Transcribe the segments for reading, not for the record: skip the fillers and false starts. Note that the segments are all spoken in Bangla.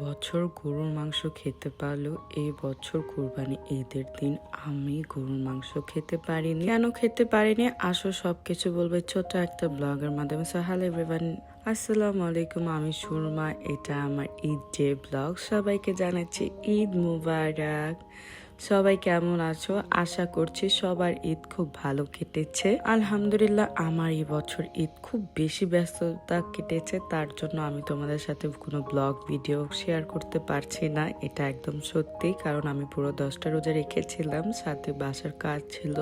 বছর গরুর মাংস খেতে পারলেও এই বছর কুরবানি ঈদের দিন আমি গরুর মাংস খেতে পারিনি। কেন খেতে পারিনি আসো সবকিছু বলবো ছোট একটা ব্লগের মাধ্যমে। সো হ্যালো এভরিওয়ান, আসসালামু আলাইকুম, আমি সুরমা। এটা আমার ঈদ ডে ব্লগ। সবাইকে জানাচ্ছি ঈদ মুবারক। সবাই কেমন আছো? আশা করছি সবার ঈদ খুব ভালো কেটেছে। আলহামদুলিল্লাহ আমার এই বছর ঈদ খুব বেশি ব্যস্ততা কেটেছে, তার জন্য আমি তোমাদের সাথে কোনো ব্লগ ভিডিও শেয়ার করতে পারছি না। এটা একদম সত্যি, কারণ আমি পুরো 10টা রোজা রেখেছিলাম, সাথে বাসার কাজ ছিল,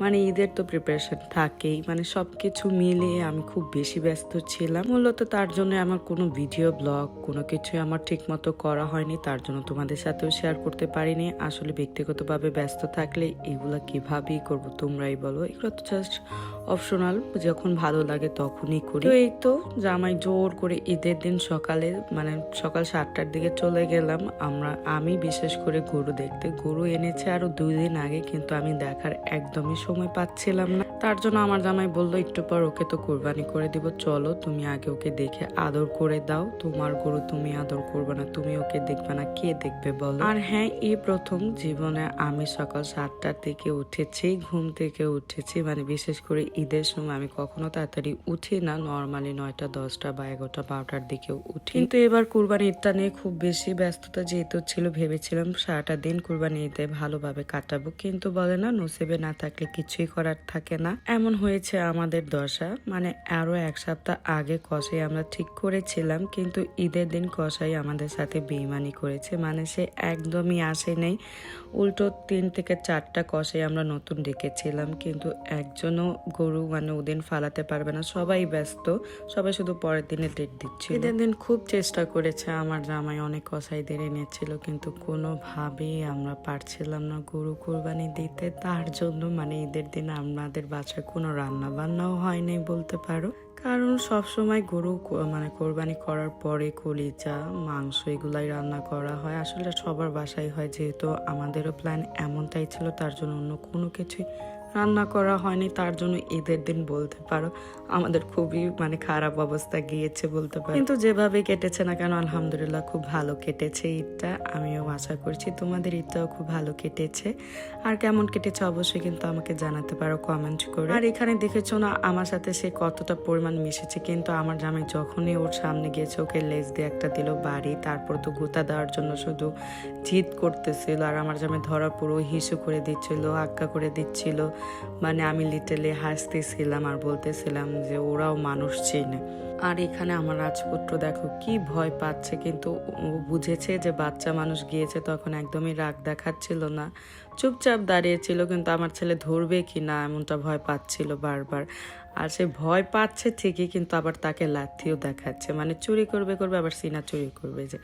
মানে ঈদের তো প্রিপারেশন থাকেই, মানে সবকিছু মিলিয়ে আমি খুব বেশি ব্যস্ত ছিলাম। মূলত তার জন্য আমার কোনো ভিডিও ব্লগ কোনো কিছুই আমার ঠিক মতো করা হয়নি, তার জন্য তোমাদের সাথেও শেয়ার করতে পারিনি। আসলে ব্যক্তিগতভাবে ব্যস্ত থাকলে এগুলা কিভাবেই করবো তোমরাই বলো, এগুলো তো জাস্ট অপশনাল, যখন ভালো লাগে তখনই করি। তো এই তো জামাই জোর করে ঈদের দিন সকালে মানে সকাল 7টার দিকে চলে গেলাম আমি বিশেষ করে গরু দেখতে। গরু এনেছে আরো 2 দিন আগে, কিন্তু আমি দেখার একদমই সময় পাচ্ছিলাম না। তার জন্য আমার জামাই বললো একটু পর ওকে তো কোরবানি করে দিব, চলো তুমি আগে ওকে দেখে আদর করে দাও। তোমার গরু তুমি আদর করবে না, তুমি ওকে দেখবে না, কে দেখবে বলো? আর হ্যাঁ, এই প্রথম জীবনে আমি সকাল 7টার দিকে উঠেছি, ঘুম থেকে উঠেছি। মানে বিশেষ করে ঈদের সময় আমি কখনো তাড়াতাড়ি উঠি না, নর্মালি 9টা 10টা বা 11টা 12টার দিকেও উঠি। কিন্তু এবার কুরবানি ঈদটা নিয়ে খুব বেশি ব্যস্ততা যেহেতু ছিল, ভেবেছিলাম সারাটা দিন কুরবানি ঈদে ভালোভাবে কাটাবো, কিন্তু বলে না নসিবে না থাকলে কিছুই করার থাকে না। এমন হয়েছে আমাদের দশা। মানে আরো 1 সপ্তাহ আগে কসাই আমরা ঠিক করেছিলাম, কিন্তু ঈদের দিন কসাই আমাদের সাথে বেইমানি করেছে। মানে সে একদমই আসে নেই, উল্টো 3 থেকে 4টা কসাই আমরা নতুন ডেকেছিলাম, কিন্তু একজনও গরু মানে ওদিন ফালাতে পারবে না, সবাই ব্যস্ত, সবাই শুধু পরের দিনে ডেট দিচ্ছিল। ঈদের দিন খুব চেষ্টা করেছে আমার জামাই, অনেক কসাইদের এনেছিল, কিন্তু কোনোভাবেই আমরা পারছিলাম না গরু কোরবানি দিতে। তার জন্য মানে ঈদের দিন আমাদের বাসায় কোনো রান্না বান্নাও হয়নি বলতে পারো, কারণ সব সময় গরু মানে কোরবানি করার পরে কলিজা মাংস এগুলাই রান্না করা হয়। আসলে সবার বাসায় হয়, যেহেতু আমাদেরও প্ল্যান এমনটাই ছিল, তার জন্য অন্য কোনো কিছুই রান্না করা হয়নি। তার জন্য ঈদের দিন বলতে পারো আমাদের খুবই মানে খারাপ অবস্থা গিয়েছে বলতে পারো। কিন্তু যেভাবে কেটেছে না কেন আলহামদুলিল্লাহ খুব ভালো কেটেছে ঈদটা। আমিও আশা করছি তোমাদের ঈদটাও খুব ভালো কেটেছে। আর কেমন কেটেছে অবশ্যই কিন্তু আমাকে জানাতে পারো কমেন্ট করে। আর এখানে দেখেছো না আমার সাথে সে কতটা পরিমাণ মিশেছে, কিন্তু আমার জামাই যখনই ওর সামনে গিয়েছে ওকে লেজ দিয়ে একটা দিল বাড়ি, তারপর তো গুতা দেওয়ার জন্য শুধু জিদ করতেছিল। আর আমার জামাই ধরা পুরো হিসু করে দিচ্ছিল, আক্কা করে দিচ্ছিল। মানে আমি লিটারলি হাসতেছিলাম আর বলতেছিলাম যে ওরাও মানুষ চেনে। আর এখানে আমার রাজপুত্র দেখো কি ভয় পাচ্ছে, কিন্তু ও বুঝেছে যে বাচ্চা মানুষ গিয়েছে, তখন একদমই রাগ দেখাচ্ছিল না, চুপচাপ দাঁড়িয়েছিল। কিন্তু আমার ছেলে ধরবে কি না এমনটা ভয় পাচ্ছিল বারবার। আর সে ভয় পাচ্ছে ঠিকই, কিন্তু আবার তাকে লাথিও দেখাচ্ছে, মানে চুরি করবে আবার সিনা চুরি করবে। যে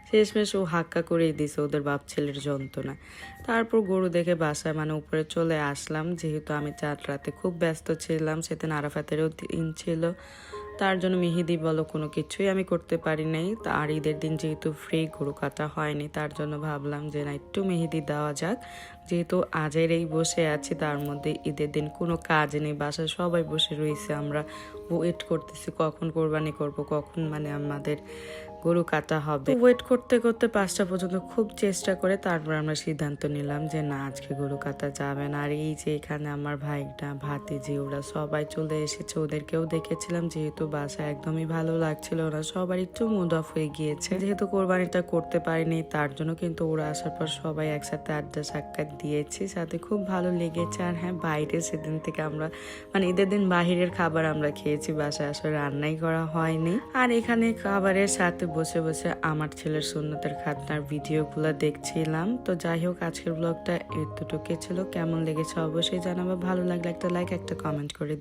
শেষমেশ ও হাক্কা করেই দিছে ওদের বাপ ছেলের যন্ত্রণা। তারপর গরু দেখে বাসায় মানে উপরে চলে আসলাম, যেহেতু আমি 4 রাতে খুব ব্যস্ত ছিলাম, সেদিন আরাফাতেরও দিন ছিল, তার জন্য মেহেদি বলো কোনো কিছুই আমি করতে পারি নাই। আর ঈদের দিন যেহেতু ফ্রি গরু কাটা হয়নি, তার জন্য ভাবলাম যে না একটু মেহেদি দেওয়া যাক, যেহেতু আজের এই বসে আছি, তার মধ্যে ঈদের দিন কোনো কাজ নেই, বাসায় সবাই বসে রয়েছে, আমরা ওয়েট করতেছি কখন কোরবানি করব, কখন মানে আমাদের গরু কাটা হবে। ওয়েট করতে করতে 5টা পর্যন্ত খুব চেষ্টা করে তারপর আমরা সিদ্ধান্ত নিলাম যে না আজকে গরু কাটা যাবে না। আর এই যে এখানে আমার ভাইটা ভাতিজি ওরা সবাই চলে এসেছে, ওদেরকেও দেখেছিলাম, যেহেতু বাসা একদমই ভালো লাগছিল, ওরা সবার একটু মুড অফ হয়ে গিয়েছে, যেহেতু কোরবানিটা করতে পারিনি তার জন্য। কিন্তু ওরা আসার পর সবাই একসাথে আড্ডা সাক্ষাৎ দিয়েছি, সাথে খুব ভালো লেগেছে। আর হ্যাঁ, বাইরে সেদিন থেকে আমরা মানে ঈদের দিন বাহিরের খাবার আমরা খেয়েছি, বাসায় আসলে রান্নাই করা হয়নি। আর এখানে খাবারের সাথে বসে বসে আমার ছেলের সুন্নতের খাতনার ভিডিওগুলো দেখছিলাম। তো যাই হোক, আজকের ব্লগটা এতটুকু ছিল, কেমন লেগেছে অবশ্যই জানাবো, ভালো লাগলে একটা লাইক একটা কমেন্ট করে দিই।